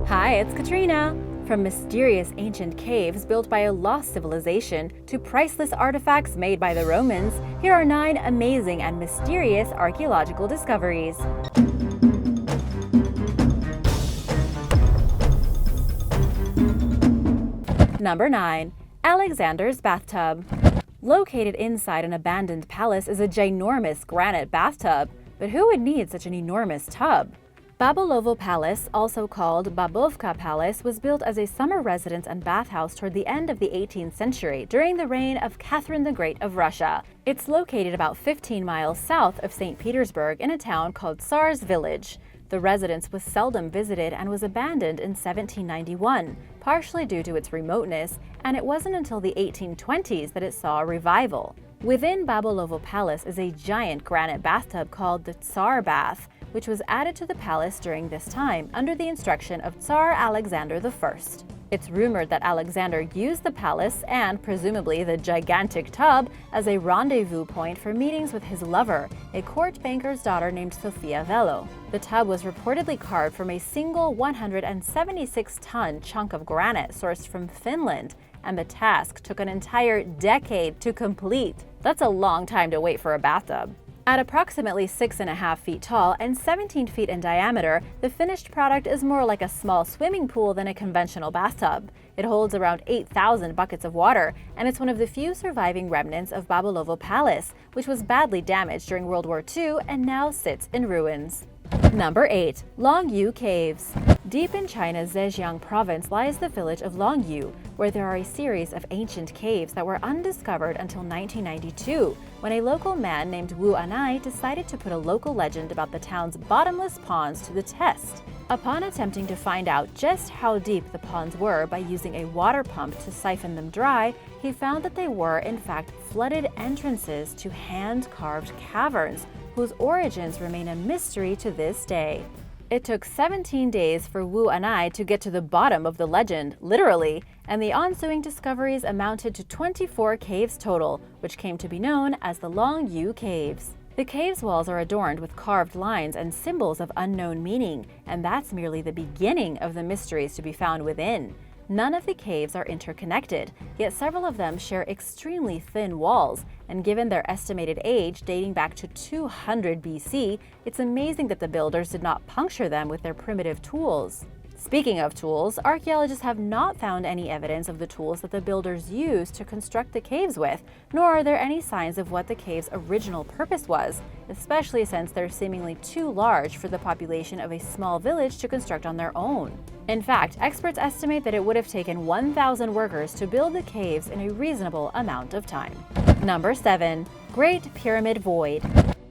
Hi, it's Katrina! From mysterious ancient caves built by a lost civilization to priceless artifacts made by the Romans, here are 9 amazing and mysterious archaeological discoveries. Number 9. Alexander's Bathtub. Located inside an abandoned palace is a ginormous granite bathtub. But who would need such an enormous tub? Babulovo Palace, also called Babovka Palace, was built as a summer residence and bathhouse toward the end of the 18th century during the reign of Catherine the Great of Russia. It's located about 15 miles south of St. Petersburg in a town called Tsar's Village. The residence was seldom visited and was abandoned in 1791, partially due to its remoteness, and it wasn't until the 1820s that it saw a revival. Within Babulovo Palace is a giant granite bathtub called the Tsar Bath, which was added to the palace during this time under the instruction of Tsar Alexander I. It's rumored that Alexander used the palace and, presumably, the gigantic tub as a rendezvous point for meetings with his lover, a court banker's daughter named Sofia Velo. The tub was reportedly carved from a single 176-ton chunk of granite sourced from Finland, and the task took an entire decade to complete. That's a long time to wait for a bathtub. At approximately 6.5 feet tall and 17 feet in diameter, the finished product is more like a small swimming pool than a conventional bathtub. It holds around 8,000 buckets of water, and it's one of the few surviving remnants of Babulovo Palace, which was badly damaged during World War II and now sits in ruins. Number 8. Longyu Caves. Deep in China's Zhejiang province lies the village of Longyu, where there are a series of ancient caves that were undiscovered until 1992, when a local man named Wu Anai decided to put a local legend about the town's bottomless ponds to the test. Upon attempting to find out just how deep the ponds were by using a water pump to siphon them dry, he found that they were, in fact, flooded entrances to hand-carved caverns, whose origins remain a mystery to this day. It took 17 days for Wu Anai to get to the bottom of the legend, literally, and the ensuing discoveries amounted to 24 caves total, which came to be known as the Longyu Caves. The cave's walls are adorned with carved lines and symbols of unknown meaning, and that's merely the beginning of the mysteries to be found within. None of the caves are interconnected, yet several of them share extremely thin walls, and given their estimated age dating back to 200 BC, it's amazing that the builders did not puncture them with their primitive tools. Speaking of tools, archaeologists have not found any evidence of the tools that the builders used to construct the caves with, nor are there any signs of what the cave's original purpose was, especially since they're seemingly too large for the population of a small village to construct on their own. In fact, experts estimate that it would have taken 1,000 workers to build the caves in a reasonable amount of time. Number 7. Great Pyramid Void.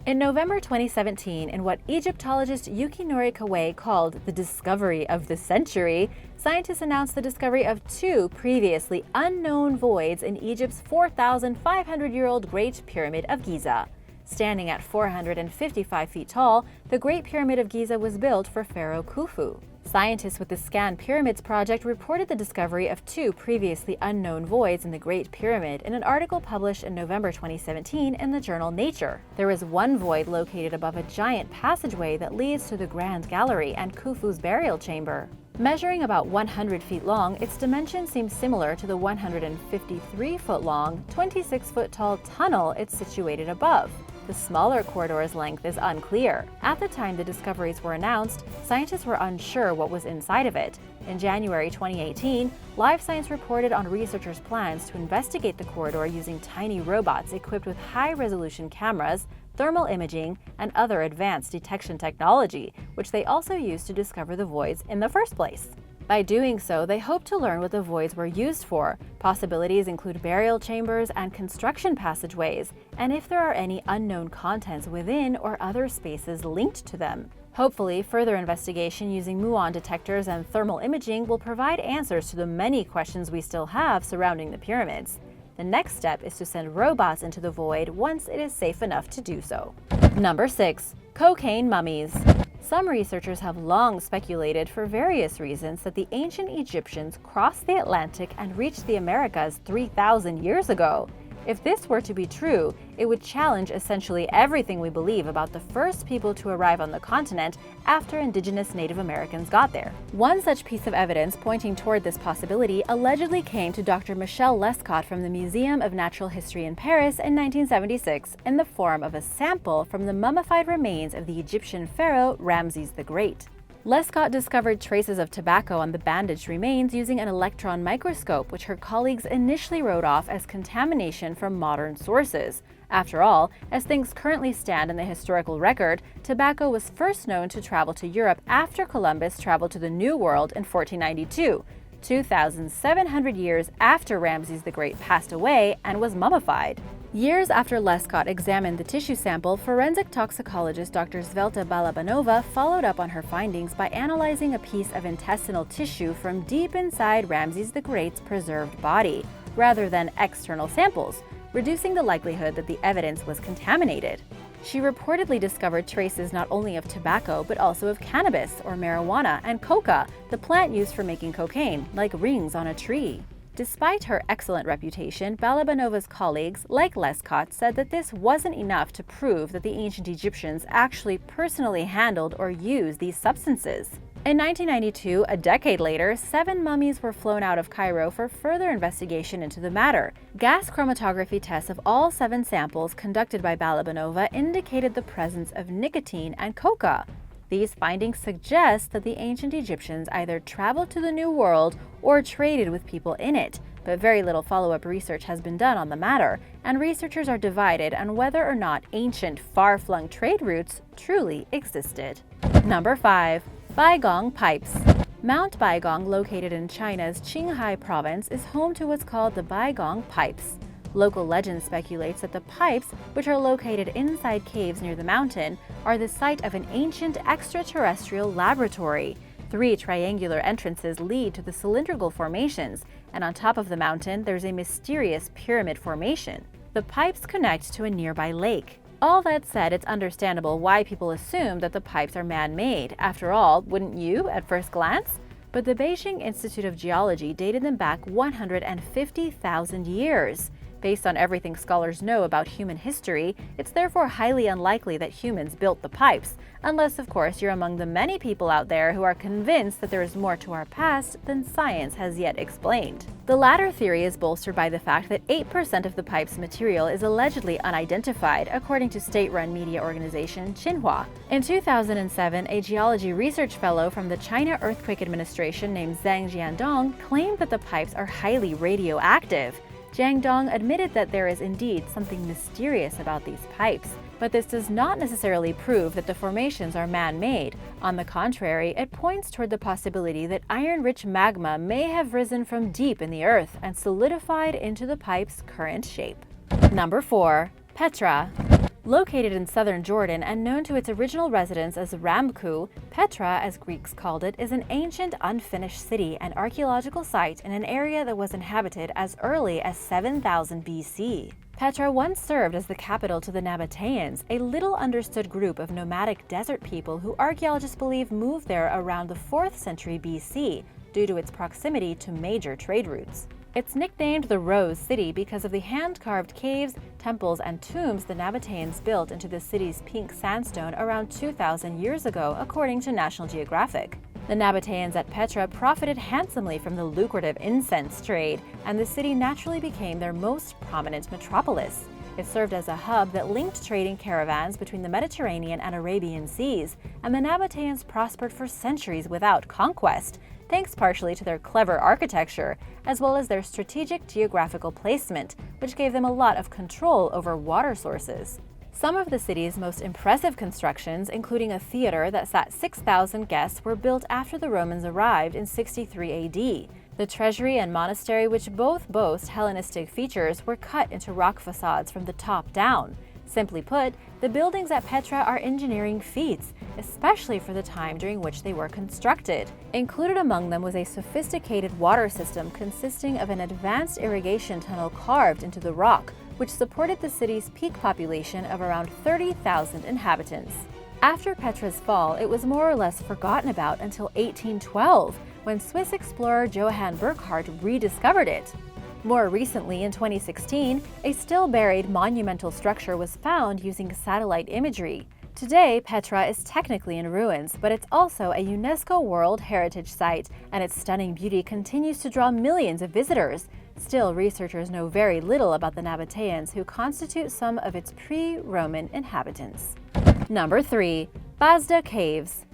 In November 2017, in what Egyptologist Yukinori Kawai called the discovery of the century, scientists announced the discovery of 2 previously unknown voids in Egypt's 4,500-year-old Great Pyramid of Giza. Standing at 455 feet tall, the Great Pyramid of Giza was built for Pharaoh Khufu. Scientists with the Scan Pyramids project reported the discovery of 2 previously unknown voids in the Great Pyramid in an article published in November 2017 in the journal Nature. There is one void located above a giant passageway that leads to the Grand Gallery and Khufu's burial chamber. Measuring about 100 feet long, its dimensions seem similar to the 153-foot-long, 26-foot-tall tunnel it's situated above. The smaller corridor's length is unclear. At the time the discoveries were announced, scientists were unsure what was inside of it. In January 2018, Live Science reported on researchers' plans to investigate the corridor using tiny robots equipped with high-resolution cameras, thermal imaging, and other advanced detection technology, which they also used to discover the voids in the first place. By doing so, they hope to learn what the voids were used for. Possibilities include burial chambers and construction passageways, and if there are any unknown contents within or other spaces linked to them. Hopefully, further investigation using muon detectors and thermal imaging will provide answers to the many questions we still have surrounding the pyramids. The next step is to send robots into the void once it is safe enough to do so. Number 6. Cocaine mummies. Some researchers have long speculated for various reasons that the ancient Egyptians crossed the Atlantic and reached the Americas 3,000 years ago. If this were to be true, it would challenge essentially everything we believe about the first people to arrive on the continent after indigenous Native Americans got there. One such piece of evidence pointing toward this possibility allegedly came to Dr. Michel Lescot from the Museum of Natural History in Paris in 1976 in the form of a sample from the mummified remains of the Egyptian pharaoh Ramses the Great. Lescot discovered traces of tobacco on the bandaged remains using an electron microscope, which her colleagues initially wrote off as contamination from modern sources. After all, as things currently stand in the historical record, tobacco was first known to travel to Europe after Columbus traveled to the New World in 1492, 2,700 years after Ramses the Great passed away and was mummified. Years after Lescot examined the tissue sample, forensic toxicologist Dr. Svelta Balabanova followed up on her findings by analyzing a piece of intestinal tissue from deep inside Ramses the Great's preserved body, rather than external samples, reducing the likelihood that the evidence was contaminated. She reportedly discovered traces not only of tobacco but also of cannabis, or marijuana, and coca, the plant used for making cocaine, like rings on a tree. Despite her excellent reputation, Balabanova's colleagues, like Lescot, said that this wasn't enough to prove that the ancient Egyptians actually personally handled or used these substances. In 1992, a decade later, 7 mummies were flown out of Cairo for further investigation into the matter. Gas chromatography tests of all 7 samples conducted by Balabanova indicated the presence of nicotine and coca. These findings suggest that the ancient Egyptians either traveled to the New World or traded with people in it, but very little follow-up research has been done on the matter, and researchers are divided on whether or not ancient, far-flung trade routes truly existed. Number 5. Baigong Pipes. Mount Baigong, located in China's Qinghai province, is home to what's called the Baigong Pipes. Local legend speculates that the pipes, which are located inside caves near the mountain, are the site of an ancient extraterrestrial laboratory. 3 triangular entrances lead to the cylindrical formations, and on top of the mountain there's a mysterious pyramid formation. The pipes connect to a nearby lake. All that said, it's understandable why people assume that the pipes are man-made. After all, wouldn't you at first glance? But the Beijing Institute of Geology dated them back 150,000 years. Based on everything scholars know about human history, it's therefore highly unlikely that humans built the pipes, unless, of course, you're among the many people out there who are convinced that there is more to our past than science has yet explained. The latter theory is bolstered by the fact that 8% of the pipe's material is allegedly unidentified, according to state-run media organization Xinhua. In 2007, a geology research fellow from the China Earthquake Administration named Zhang Jiandong claimed that the pipes are highly radioactive. Jiang Dong admitted that there is indeed something mysterious about these pipes, but this does not necessarily prove that the formations are man-made. On the contrary, it points toward the possibility that iron-rich magma may have risen from deep in the earth and solidified into the pipe's current shape. Number 4. Petra. Located in southern Jordan and known to its original residents as Ramku, Petra, as Greeks called it, is an ancient, unfinished city and archaeological site in an area that was inhabited as early as 7000 BC. Petra once served as the capital to the Nabateans, a little understood group of nomadic desert people who archaeologists believe moved there around the 4th century BC due to its proximity to major trade routes. It's nicknamed the Rose City because of the hand-carved caves, temples, and tombs the Nabateans built into the city's pink sandstone around 2,000 years ago, according to National Geographic. The Nabateans at Petra profited handsomely from the lucrative incense trade, and the city naturally became their most prominent metropolis. It served as a hub that linked trading caravans between the Mediterranean and Arabian seas, and the Nabateans prospered for centuries without conquest, thanks partially to their clever architecture, as well as their strategic geographical placement, which gave them a lot of control over water sources. Some of the city's most impressive constructions, including a theater that sat 6,000 guests, were built after the Romans arrived in 63 AD. The treasury and monastery, which both boast Hellenistic features, were cut into rock facades from the top down. Simply put, the buildings at Petra are engineering feats, especially for the time during which they were constructed. Included among them was a sophisticated water system consisting of an advanced irrigation tunnel carved into the rock, which supported the city's peak population of around 30,000 inhabitants. After Petra's fall, it was more or less forgotten about until 1812, when Swiss explorer Johann Burckhardt rediscovered it. More recently, in 2016, a still-buried monumental structure was found using satellite imagery. Today, Petra is technically in ruins, but it's also a UNESCO World Heritage Site, and its stunning beauty continues to draw millions of visitors. Still, researchers know very little about the Nabateans, who constitute some of its pre-Roman inhabitants. Number 3. Basda Caves.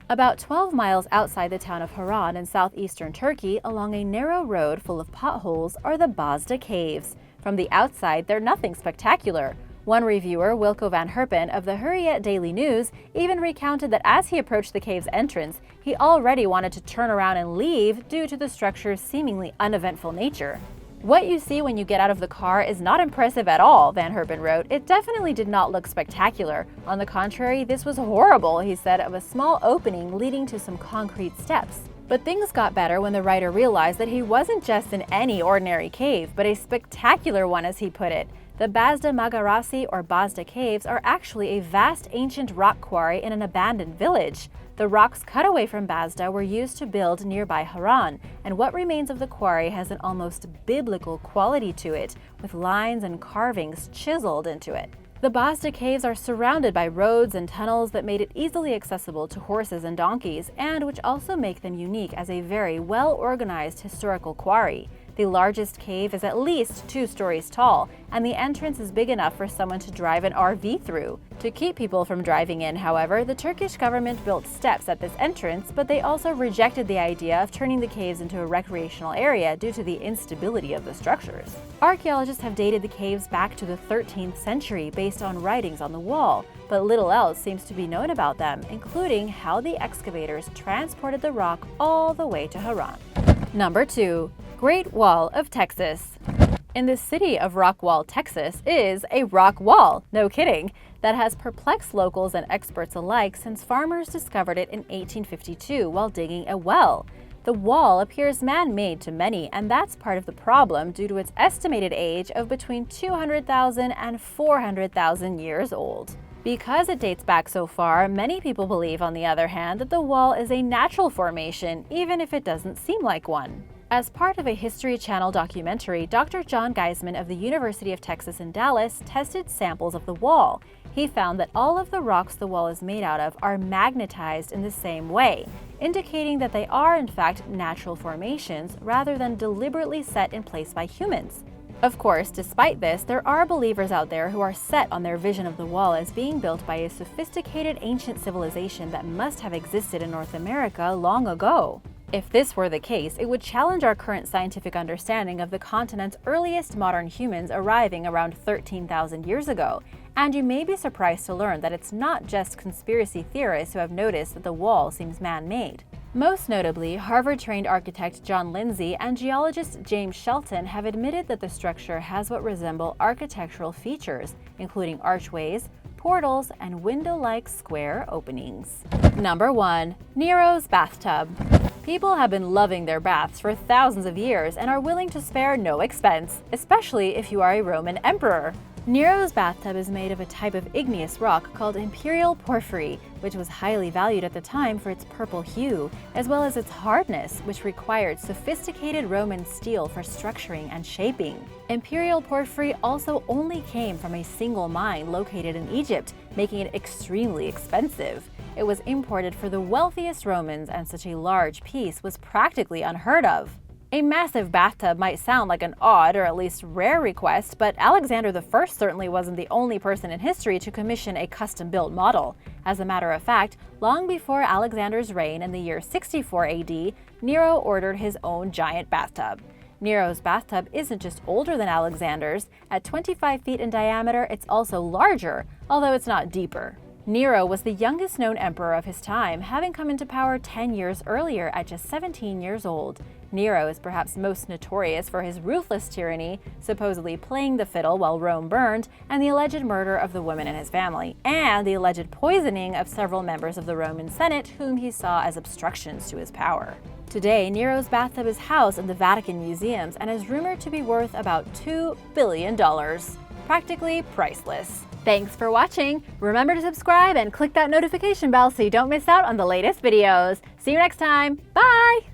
About 12 miles outside the town of Haran in southeastern Turkey, along a narrow road full of potholes, are the Basda Caves. From the outside, they're nothing spectacular. One reviewer, Wilco van Herpen of the Hurriyet Daily News, even recounted that as he approached the cave's entrance, he already wanted to turn around and leave due to the structure's seemingly uneventful nature. "What you see when you get out of the car is not impressive at all," Van Herpen wrote. "It definitely did not look spectacular. On the contrary, this was horrible," he said, of a small opening leading to some concrete steps. But things got better when the writer realized that he wasn't just in any ordinary cave, but a spectacular one, as he put it. The Basda Magarasi or Basda Caves are actually a vast ancient rock quarry in an abandoned village. The rocks cut away from Basda were used to build nearby Haran, and what remains of the quarry has an almost biblical quality to it, with lines and carvings chiseled into it. The Basda Caves are surrounded by roads and tunnels that made it easily accessible to horses and donkeys, and which also make them unique as a very well-organized historical quarry. The largest cave is at least 2 stories tall, and the entrance is big enough for someone to drive an RV through. To keep people from driving in, however, the Turkish government built steps at this entrance, but they also rejected the idea of turning the caves into a recreational area due to the instability of the structures. Archaeologists have dated the caves back to the 13th century based on writings on the wall, but little else seems to be known about them, including how the excavators transported the rock all the way to Haran. Number 2. Great Wall of Texas. In the city of Rockwall, Texas, is a rock wall, no kidding, that has perplexed locals and experts alike since farmers discovered it in 1852 while digging a well. The wall appears man-made to many, and that's part of the problem due to its estimated age of between 200,000 and 400,000 years old. Because it dates back so far, many people believe, on the other hand, that the wall is a natural formation, even if it doesn't seem like one. As part of a History Channel documentary, Dr. John Geisman of the University of Texas in Dallas tested samples of the wall. He found that all of the rocks the wall is made out of are magnetized in the same way, indicating that they are in fact natural formations rather than deliberately set in place by humans. Of course, despite this, there are believers out there who are set on their vision of the wall as being built by a sophisticated ancient civilization that must have existed in North America long ago. If this were the case, it would challenge our current scientific understanding of the continent's earliest modern humans arriving around 13,000 years ago, and you may be surprised to learn that it's not just conspiracy theorists who have noticed that the wall seems man-made. Most notably, Harvard-trained architect John Lindsay and geologist James Shelton have admitted that the structure has what resemble architectural features, including archways, portals, and window-like square openings. Number 1. Nero's Bathtub. People have been loving their baths for thousands of years and are willing to spare no expense, especially if you are a Roman emperor. Nero's bathtub is made of a type of igneous rock called imperial porphyry, which was highly valued at the time for its purple hue, as well as its hardness, which required sophisticated Roman steel for structuring and shaping. Imperial porphyry also only came from a single mine located in Egypt, making it extremely expensive. It was imported for the wealthiest Romans, and such a large piece was practically unheard of. A massive bathtub might sound like an odd or at least rare request, but Alexander I certainly wasn't the only person in history to commission a custom-built model. As a matter of fact, long before Alexander's reign in the year 64 AD, Nero ordered his own giant bathtub. Nero's bathtub isn't just older than Alexander's. At 25 feet in diameter, it's also larger, although it's not deeper. Nero was the youngest known emperor of his time, having come into power 10 years earlier at just 17 years old. Nero is perhaps most notorious for his ruthless tyranny, supposedly playing the fiddle while Rome burned, and the alleged murder of the woman in his family, and the alleged poisoning of several members of the Roman Senate whom he saw as obstructions to his power. Today, Nero's bathtub is housed in the Vatican museums and is rumored to be worth about $2 billion. Practically priceless. Thanks for watching! Remember to subscribe and click that notification bell so you don't miss out on the latest videos. See you next time! Bye!